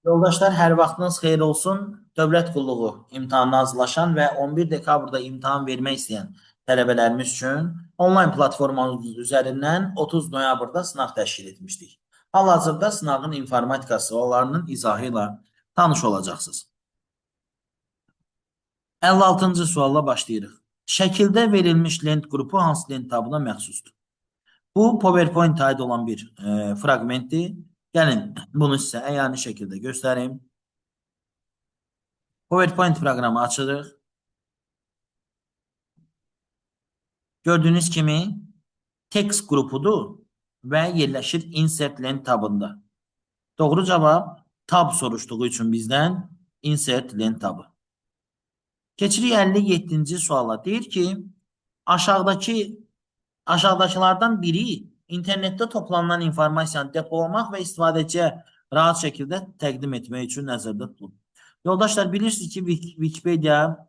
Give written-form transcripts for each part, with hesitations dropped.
Yoldaşlar, hər vaxtınız xeyir olsun. Dövlət qulluğu imtahanına hazırlaşan və 11 dekabrda imtahan vermək istəyən tələbələrimiz üçün onlayn platformamız üzərindən 30 noyabrda sınaq təşkil etmişdik. Hal-hazırda sınağın informatika suallarının izahı ilə tanış olacaqsınız. 56-cı sualla başlayırıq. Şəkildə verilmiş lent qrupu hansı lent tabına məxsusdur? Bu PowerPoint aid olan bir fraqmentdir. Gəlin bunu sizə əyani şəkildə göstərim. PowerPoint proqramı açırıq. Gördüyünüz kimi text qrupudur və yerləşir insert lent tabında. Doğru cavab tab soruşduğu üçün bizdən insert lent tabı. Keçirik 57-ci suala. Deyir ki, aşağıdakılardan biri internetdə toplanan informasiyanı depolamaq və istifadəçiyə rahat şəkildə təqdim etmək üçün nəzərdə tutulub. Yoldaşlar, bilirsiniz ki, Wikipedia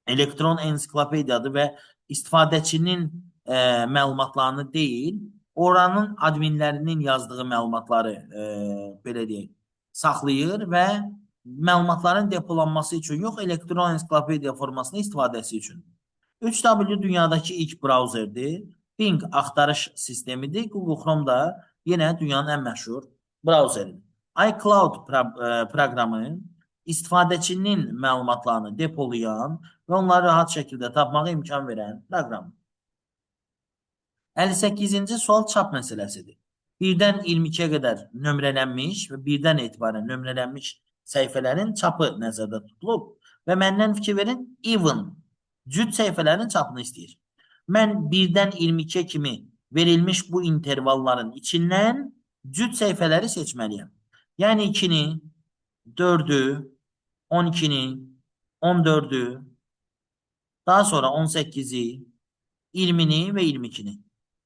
elektron ensiklopediyadır və istifadəçinin məlumatlarını deyil, oranın adminlərinin yazdığı məlumatları belə deyək, saxlayır və məlumatların depolanması üçün yox, elektron ensiklopediya formasında istifadəsi üçün. 3W dünyadakı ilk brauzerdir. Bing axtarış sistemidir. Google Chrome da yenə dünyanın ən məşhur brauzeridir. iCloud proqramı istifadəçinin məlumatlarını depolayan və onları rahat şəkildə tapmağa imkan verən proqram. 58-ci sual çap məsələsidir. 1-dən 22-yə qədər nömrələnmiş və 1-dən etibarən nömrələnmiş səhifələrin çapı nəzərdə tutulub və məndən fikir verin, even cüt səhifələrin çapını istəyir. Mən 1-dən 22-yə kimi verilmiş bu intervalların içindən cüt səhifələri seçməliyəm. Yəni 2-ni, 4-ü, 12-ni, 14-ü, daha sonra 18-i, 20-ni və 22-ni.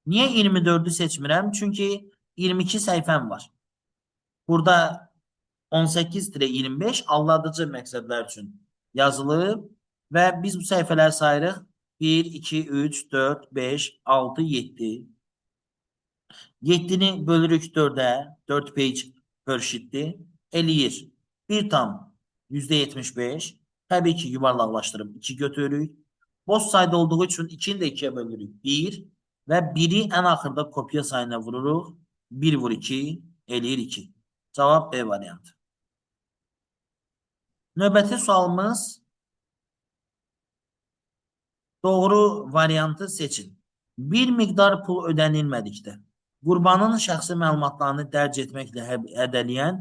Niyə 24-ü seçmirəm? Çünki 22 səhifəm var. Burada 18-25 aldadıcı məqsədlər üçün yazılıb və biz bu səhifələri sayırıq. 1, 2, 3, 4, 5, 6, 7. 7-ni bölürük 4-ə, 4 page per sheetdir. Eləyir 1 tam %75. Təbii ki, yuvarlaqlaşdırıb 2 götürürük. Boş sayda olduğu üçün 2-ni də 2-yə bölürük. 1 və 1-i ən axırda kopya sayına vururuq. 1 vur 2, eləyir 2. Cavab B variantı. Növbəti sualımız doğru variantı seçin. Bir miqdar pul ödənilmədikdə qurbanın şəxsi məlumatlarını dərc etməklə hədələyən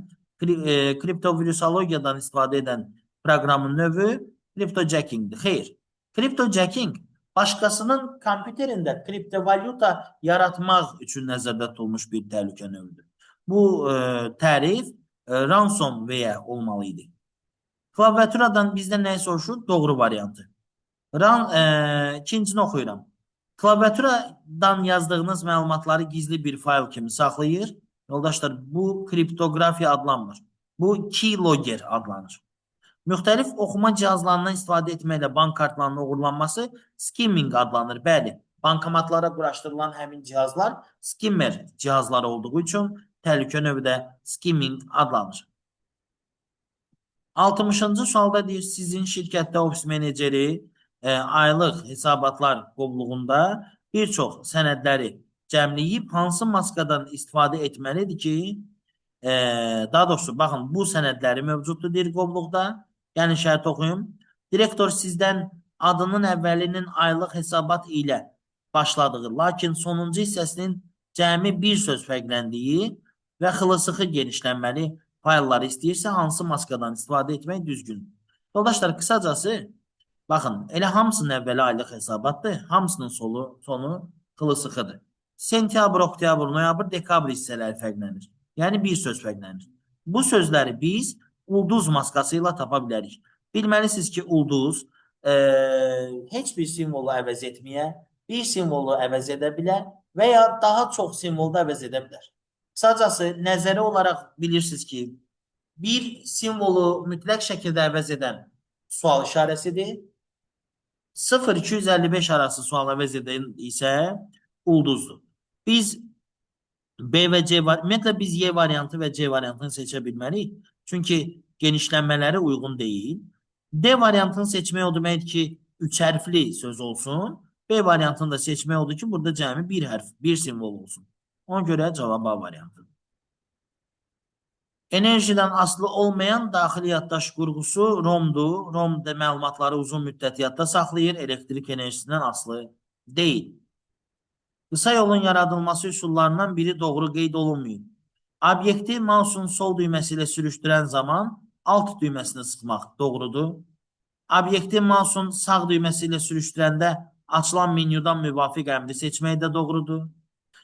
kriptovirusologiyadan istifadə edən proqramın növü kriptojackingdir. Xeyr, kriptojacking başqasının kompüterində kriptovalyuta yaratmaq üçün nəzərdə tutulmuş bir təhlükə növüdür. Bu tərif ransomware olmalı idi. Klaviaturadan bizdən nəyi soruşur? Doğru variantı. İkincini oxuyuram. Klaviaturadan yazdığınız məlumatları gizli bir fayl kimi saxlayır. Yoldaşlar, bu kriptografiya adlanmır. Bu keylogger adlanır. Müxtəlif oxuma cihazlarından istifadə etməklə bank kartlarının uğurlanması skimming adlanır. Bəli, bankomatlara quraşdırılan həmin cihazlar skimmer cihazları olduğu üçün təhlükə növü də skimming adlanır. 60-cı sualda deyir, sizin şirkətdə ofis meneceri aylıq hesabatlar qovluğunda bir çox sənədləri cəmləyib hansı maskadan istifadə etməlidir ki, daha doğrusu, baxın, bu sənədləri mövcuddur deyir qovluqda. Yəni, şərt oxuyum. Direktor sizdən adının əvvəlinin aylıq hesabat ilə başladığı, lakin sonuncu hissəsinin cəmi bir söz fərqləndiyi və xılısıxı genişlənməli faylları istəyirsə, hansı maskadan istifadə etmək düzgün? Yoldaşlar, qısacası, baxın, elə hamısının əvvəli aylıq hesabatdır, hamısının sonu xılısıxıdır. Sentyabr, oktyabr, noyabr, dekabr hissələri fərqlənir. Yəni, bir söz fərqlənir. Bu sözləri biz ulduz maskası ilə tapa bilərik. Bilməlisiniz ki, ulduz heç bir simvolu əvəz etməyə, bir simvolu əvəz edə bilər və ya daha çox simvolu da əvəz edə bilər. Qısacası, nəzəri olaraq bilirsiniz ki, bir simvolu mütləq şəkildə əvəz edən sual işarəsidir. 0-255 arası sual əvəz edən isə ulduzdur. Biz B və C var. Ümumiyyətlə biz Y variantı və C variantını seçə bilməliyik. Çünki genişlənmələri uyğun deyil. D variantını seçmək o deməkdir ki, 3 hərfli söz olsun. B variantını da seçmək odur ki, burada cəmi bir hərf, bir simvol olsun. Ona görə cavab A variantıdır. Enerjiden asılı olmayan daxili yaddaş qurğusu ROM-dur. ROM da məlumatları uzun müddət yadda saxlayır, elektrik enerjisindən asılı deyil. Qısa yolun yaradılması üsullarından biri doğru qeyd olunmayıb. Obyekti mouse'un sol düyməsi ilə sürüşdürən zaman alt düyməsini sıxmaq doğrudur. Obyekti mouse'un sağ düyməsi ilə sürüşdürəndə açılan menyudan müvafiq əmri seçmək də doğrudur.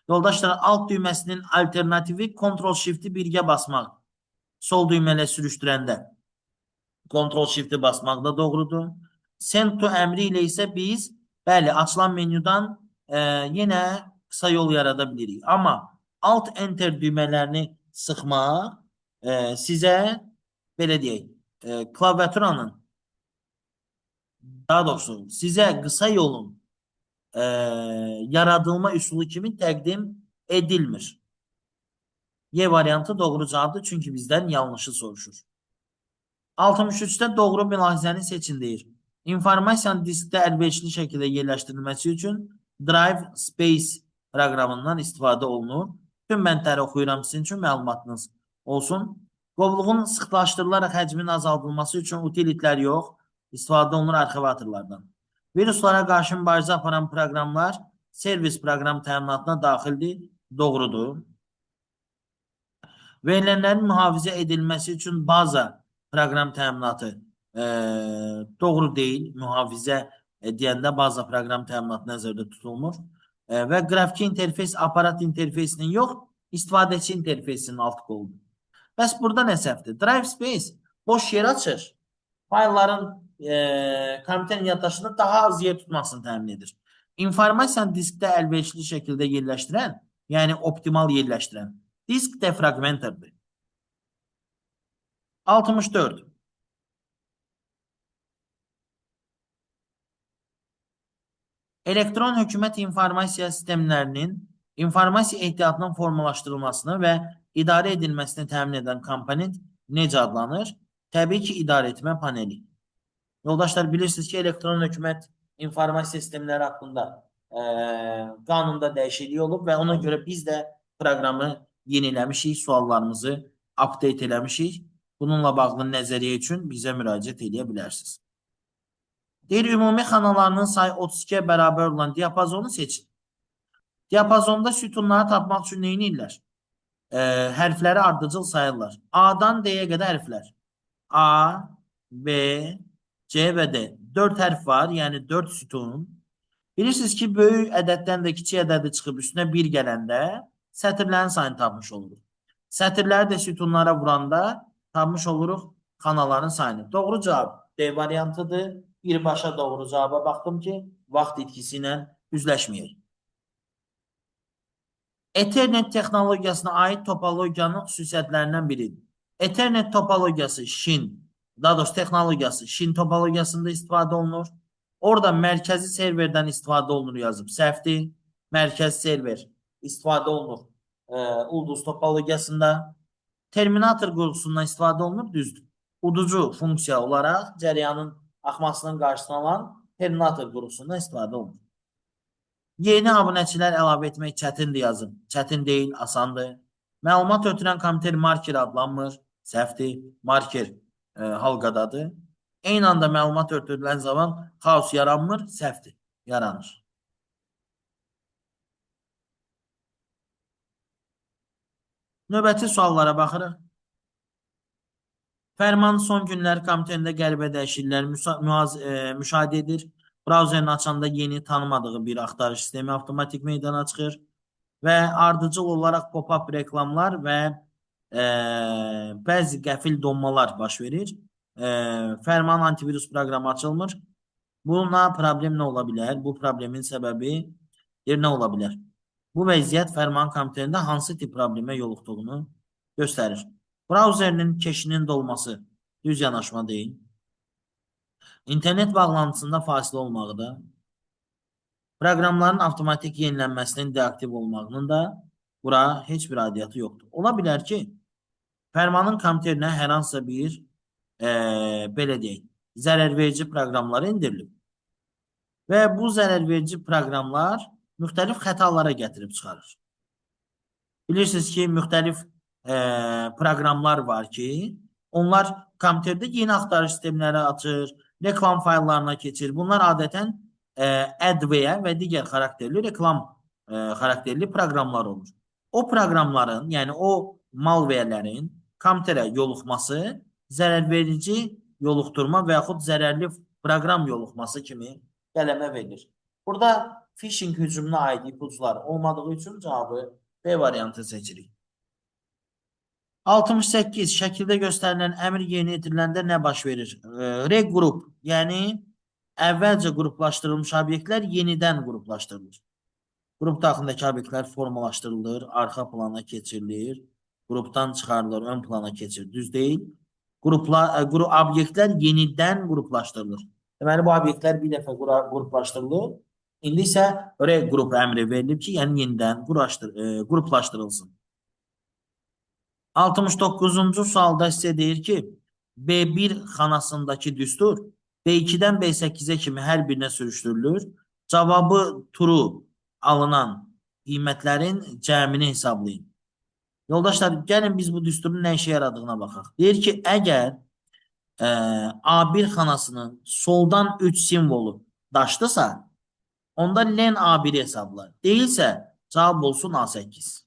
Yoldaşlar, alt düyməsinin alternativi Ctrl-Shift-i birgə basmaq. Sol düymə ilə sürüşdürəndə Ctrl-Shift-i basmaq da doğrudur. Send to əmri ilə isə biz, bəli, açılan menyudan yenə qısa yol yarada bilirik. Amma Alt Enter düymələrini sıxmaq sizə, belə deyək, klaviaturanın, daha doğrusu sizə qısa yolun yaradılma üsulu kimi təqdim edilmir. Y variantı doğru cavabdır, çünki bizdən yanlışı soruşur. 63-də doğru mülahizəni seçin deyir. İnformasiyanın diskdə əlverişli şəkildə yerləşdirilməsi üçün Drive Space proqramından istifadə olunur. Tüm bəndləri oxuyuram sizin üçün məlumatınız olsun. Qovluğun sıxlaşdırılaraq həcmin azaldılması üçün utilitlər yox, istifadə olunur arxivatorlardan. Viruslara qarşı mübarizə aparan proqramlar servis proqram təminatına daxildir, doğrudur. Verilənlərin mühafizə edilməsi üçün baza proqram təminatı doğru deyil. Mühafizə deyəndə baza proqram təminatı nəzərdə tutulmur. Və qrafiki interfeys aparat interfeysinin yox, istifadəçi interfeysinin alt qoludur. Bəs burada nə səhvdir? Drive Space boş yer açır. Faylların kompüterin yaddaşında daha az yer tutmasını təmin edir. İnformasiyanı diskdə əlverişli şəkildə yerləşdirən, yəni optimal yerləşdirən disk defragmenterdir. 64. Elektron hökumət informasiya sistemlərinin informasiya ehtiyatının formalaşdırılmasını və idarə edilməsini təmin edən komponent necə adlanır? Təbii ki, idarə etmə paneli. Yoldaşlar, bilirsiniz ki, elektron hökumət informasiya sistemləri haqqında qanunda dəyişiklik olub və ona görə biz də proqramı yeniləmişik, suallarımızı update eləmişik. Bununla bağlı nəzəriyyə üçün bizə müraciət edə bilərsiniz. Deyir, ümumi xanalarının sayı 32-yə bərabər olan diapazonu seçin. Diapazonda sütunları tapmaq üçün neyini edirlər? Hərfləri ardıcıl sayırlar. A-dan D-yə qədər hərflər. A, B, C və D. 4 hərf var, yəni 4 sütun. Bilirsiniz ki, böyük ədəddən də kiçik ədədi çıxıb üstünə 1 gələndə sətirlərin sayını tapmış oluruq. Sətirləri də sütunlara vuranda tapmış oluruq xanaların sayını. Doğru cavab D variantıdır. Birbaşa doğru cavaba baxdım ki, vaxt itkisi ilə üzləşməyək. Ethernet texnologiyasına aid topologiyanın xüsusiyyətlərindən biridir. Ethernet topologiyası şin, daha doğrusu texnologiyası şin topologiyasında istifadə olunur. Orada mərkəzi serverdən istifadə olunur yazıb. Səhvdir. Mərkəzi server istifadə olunur ulduz topologiyasında. Terminator qurğusundan istifadə olunur, düzdür. Uducu funksiya olaraq cəryanın axmasının qarşısını alan terminator qurğusundan istifadə olunur. Yeni abunəçilər əlavə etmək çətindir yazın. Çətin deyil, asandır. Məlumat ötürən kompüter marker adlanmır. Səhvdir. Marker halqadadır. Eyni anda məlumat ötürülən zaman xaos yaranmır, səhvdir. Yaranır. Növbəti suallara baxırıq. Fərman son günlər kompüterində qəribə dəyişikliklər müşahidə edir. Brauzerini açanda yeni tanımadığı bir axtarış sistemi avtomatik meydana çıxır və ardıcıl olaraq pop-up reklamlar və bəzi qəfil donmalar baş verir. Fərman antivirus proqramı açılmır. Buna problem nə ola bilər? Bu problemin səbəbi nə ola bilər? Bu vəziyyət fərman kompüterində hansı tip problemə yoluxduğunu göstərir. Brauzerinin keşinin dolması düz yanaşma deyil. İnternet bağlantısında fasilə olmağı da, proqramların avtomatik yenilənməsinin deaktiv olmağının da bura heç bir aidiyyatı yoxdur. Ola bilər ki, Fərmanın kompüterinə hər hansısa bir belə deyək, zərərverici proqramları indirilib. Və bu zərərverici proqramlar müxtəlif xətalara gətirib çıxarır. Bilirsiniz ki, müxtəlif proqramlar var ki, onlar kompüterdə yeni axtarış sistemləri açır, reklam fayllarına keçir. Bunlar adətən adware və digər xarakterli reklam xarakterli proqramlar olur. O proqramların, yəni o malwarelerin kompüterə yoluxması zərərverici yoluxturma və yaxud zərərli proqram yoluxması kimi qələmə verilir. Burada phishing hücumuna aid ipuçlar olmadığı üçün cavabı B variantı seçirik. 68. Şəkildə göstərilən əmr yerinə yetiriləndə nə baş verir? Regroup, yəni əvvəlcə qruplaşdırılmış obyektlər yenidən qruplaşdırılır. Qrup daxilindəki obyektlər formalaşdırılır, arxa plana keçirilir, qrupdan çıxarılır, ön plana keçirilir. Düz deyil. Obyektlər yenidən qruplaşdırılır. Deməli, bu obyektlər bir dəfə qruplaşdırılır. İndi isə regroup əmri verilib ki, yəni yenidən qruplaşdırılsın. 69-cu sualda sizə deyir ki, B1 xanasındakı düstur B2-dən B8-ə kimi hər birinə sürüşdürülür. Cavabı true alınan qiymətlərin cəmini hesablayın. Yoldaşlar, gəlin biz bu düsturun nə işə yaradığına baxaq. Deyir ki, əgər A1 xanasının soldan 3 simvolu daşdısa, onda len A1-i hesablar. Deyilsə, cavab olsun A8.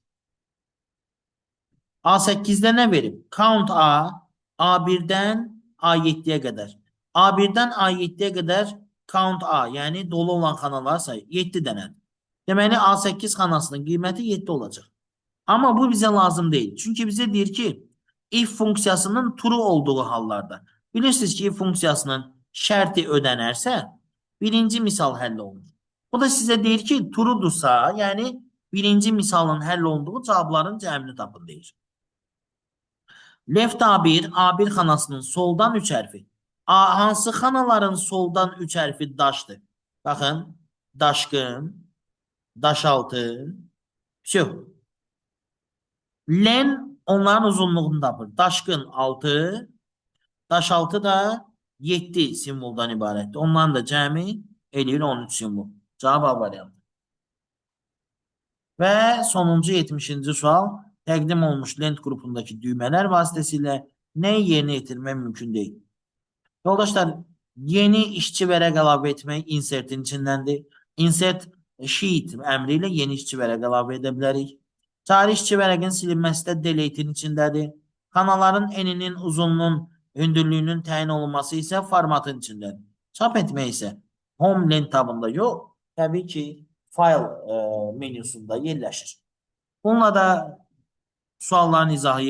A8'də nə verib? Count A, A1-dən A7-yə qədər. A1-dən A7-yə qədər count A, yəni dolu olan xanalar sayı 7 dənədir. Deməli, A8 xanasının qiyməti 7 olacaq. Amma bu bizə lazım deyil. Çünki bizə deyir ki, if funksiyasının true olduğu hallarda. Bilirsiniz ki, if funksiyasının şərti ödənərsə, birinci misal həll olunur. Bu da sizə deyir ki, true'dursa, yəni birinci misalın həll olunduğu cavabların cəmini tapın deyir. Left A1, A1 xanasının soldan 3 hərfi. Hansı xanaların soldan 3 hərfi daşdır? Baxın, daşqın, daşaltı, len onların uzunluğunu tapır. Daşqın 6, daşaltı da 7 simvoldan ibarətdir. Onların da cəmi eləyir 13 simvol. Cavab A variantı. Və sonuncu 70-ci sual. Təqdim olmuş lent qrupundakı düymələr vasitəsilə nəyi yerinə yetirmək mümkün deyil? Yoldaşlar, yeni işçi vərəq əlavə etmək insertin içindəndir. Insert sheet əmri ilə yeni işçi vərəq əlavə edə bilərik. Cari işçi vərəqin silinməsi də delete'in içindədir. Xanaların eninin, uzunluğun, hündürlüyünün təyin olunması isə formatın içindədir. Çap etmək isə home lent tabında yox, təbii ki, file menüsündə yerləşir. Bununla da sualların izahı